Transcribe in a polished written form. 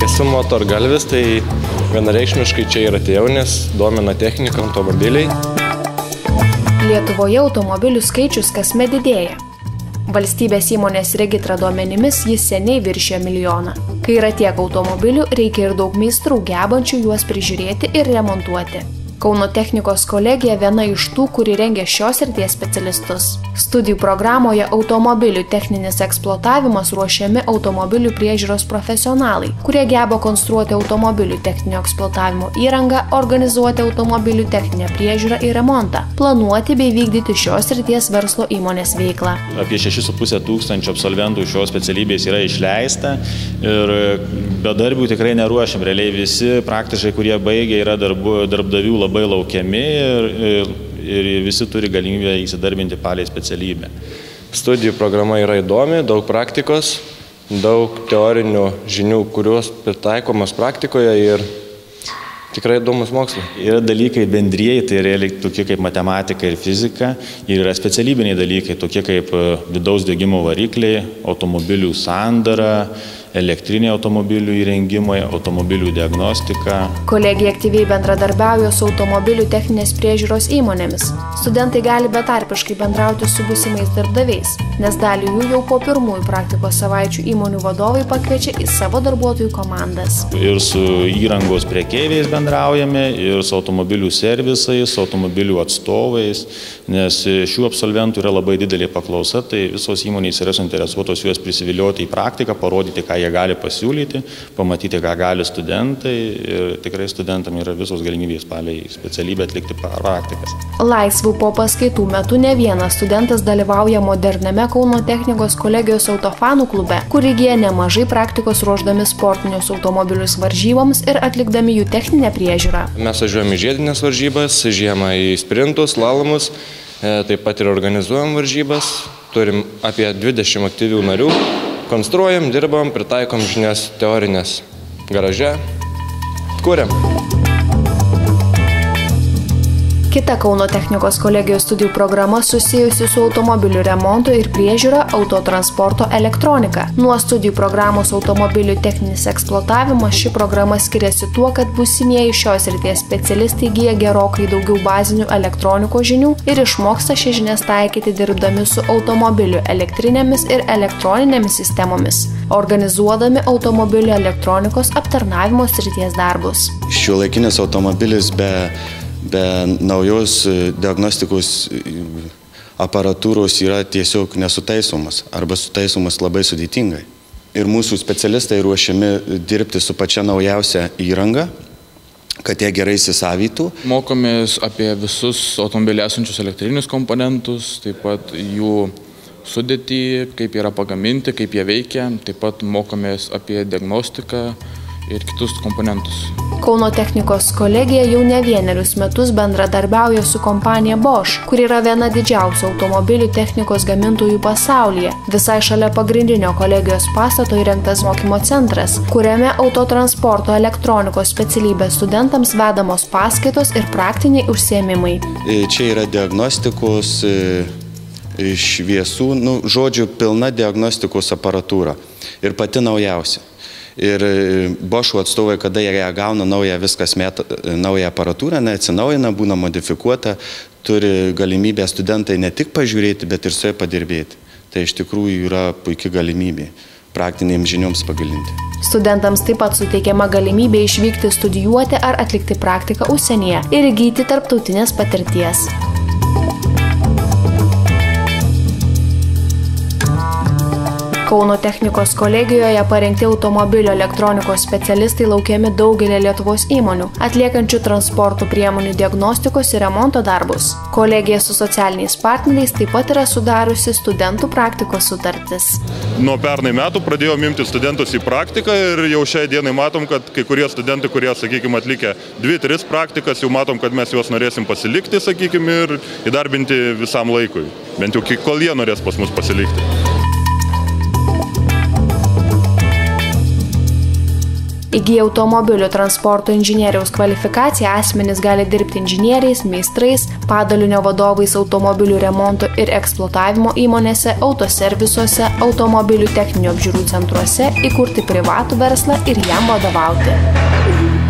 Esu motorgalvis, tai vienareikšmiškai čia ir atėjau, nes domina technika, automobiliai. Lietuvoje automobilių skaičius kasmet didėja. Valstybės įmonės Regitra duomenimis jis seniai viršijo 1 milijoną. Kai yra tiek automobilių, reikia ir daug meistrų gebančių juos prižiūrėti ir remontuoti. Kauno technikos kolegija viena iš tų, kuri rengia šios srities specialistus. Studijų programoje automobilių techninis eksploatavimas ruošiami automobilių priežiūros profesionalai, kurie geba konstruoti automobilių techninio eksploatavimo įrangą, organizuoti automobilių techninę priežiūrą ir remontą, planuoti bei vykdyti šios srities verslo įmonės veiklą. Apie 6,5 tūkstančių absolventų šios specialybės yra išleista ir bedarbių tikrai neruošiam. Realiai visi praktiškai, kurie baigia, yra darbdavių labai laukiami ir visi turi galimybę įsidarbinti palei specialybę. Studijų programa yra įdomi, daug praktikos, daug teorinių žinių, kurios pritaikomas praktikoje ir tikrai įdomus mokslas. Yra dalykai bendrieji, tai realiai tokie kaip matematika ir fizika, ir yra specialybiniai dalykai, tokie kaip vidaus degimo varikliai, automobilių sandara, elektriniai automobilių įrengimai, automobilių diagnostika. Kolegija aktyviai bendradarbiauja su automobilių techninės priežiūros įmonėmis. Studentai gali betarpiškai bendrauti su būsimais darbdaviais, nes dalį jų jau po pirmųjų praktikos savaičių įmonių vadovai pakviečia į savo darbuotojų komandas. Ir su įrangos prekeiviais bendraujame, ir su automobilių servisais, su automobilių atstovais, nes šių absolventų yra labai didelė paklausa, tai visos įmonės yra suinteresuotos juos prisivilioti į praktiką, parodyti, ką jie gali pasiūlyti, pamatyti, ką gali studentai, ir tikrai studentam yra visos galimybės palei specialybę atlikti praktikas. Laisvų po paskaitų metu ne vienas studentas dalyvauja moderniame Kauno technikos kolegijos autofanų klube, kur įgyja nemažai praktikos ruošdami sportinius automobilius varžyboms ir atlikdami jų techninę priežiūrą. Mes važiuojame į žiedinės varžybas, žiemą į sprintus, slalomus, taip pat ir organizuojam varžybas, turim apie 20 aktyvių narių. Konstruojam, dirbam, pritaikom žinias teorinės garaže, kuriam. Kita Kauno technikos kolegijos studijų programa susijusi su automobilių remontu ir priežiūra autotransporto elektronika. Nuo studijų programos automobilių techninis eksploatavimas ši programa skiriasi tuo, kad būsimieji šios srities specialistai įgyja gerokai daugiau bazinių elektronikos žinių ir išmoksta šias žinias taikyti dirbdami su automobilių elektrinėmis ir elektroninėmis sistemomis, organizuodami automobilių elektronikos aptarnavimo srities darbus. Šiuolaikinis automobilis be naujos diagnostikos aparatūros yra tiesiog nesutaisomas arba sutaisomas labai sudėtingai. Ir mūsų specialistai ruošiami dirbti su pačia naujausia įranga, kad jie gerai įsisavytų. Mokomės apie visus automobilį esančius elektrinius komponentus, taip pat jų sudėtį, kaip yra pagaminti, kaip jie veikia, taip pat mokomės apie diagnostiką ir kitus komponentus. Kauno technikos kolegija jau ne vienerius metus bendradarbiauja su kompanija Bosch, kuri yra viena didžiausių automobilių technikos gamintojų pasaulyje. Visai šalia pagrindinio kolegijos pastato įrengtas mokymo centras, kuriame autotransporto elektronikos specialybės studentams vedamos paskaitos ir praktiniai užsiėmimai. Čia yra diagnostikos šviesų, žodžiu, pilna diagnostikos aparatūra ir pati naujausia. Ir Bosch'o atstovai, kada jie gauna naują aparatūrą, neatsinaujina, būna modifikuota, turi galimybę studentai ne tik pažiūrėti, bet ir su jais padirbėti. Tai iš tikrųjų yra puikia galimybė praktinėms žinioms pagilinti. Studentams taip pat suteikiama galimybė išvykti studijuoti ar atlikti praktiką užsienyje ir įgyti tarptautinės patirties. Kauno technikos kolegijoje parengti automobilio elektronikos specialistai laukiami daugelį Lietuvos įmonių, atliekančių transporto priemonių diagnostikos ir remonto darbus. Kolegija su socialiniais partneriais taip pat yra sudariusi studentų praktikos sutartis. Nuo pernai metų pradėjome imti studentus į praktiką ir jau šiai dienai matom, kad kai kurie studentai, kurie, sakykime, atlikę 2-3 praktikas, jau matom, kad mes juos norėsim pasilikti, sakykime, ir įdarbinti visam laikui. Bent jau kol jie norės pas mus pasilikti. Įgiję automobilių transporto inžinieriaus kvalifikaciją asmenys gali dirbti inžinieriais, meistrais, padalinio vadovais automobilių remonto ir eksploatavimo įmonėse, autoservisuose, automobilių techninių apžiūrų centruose, įkurti privatų verslą ir jam vadovauti.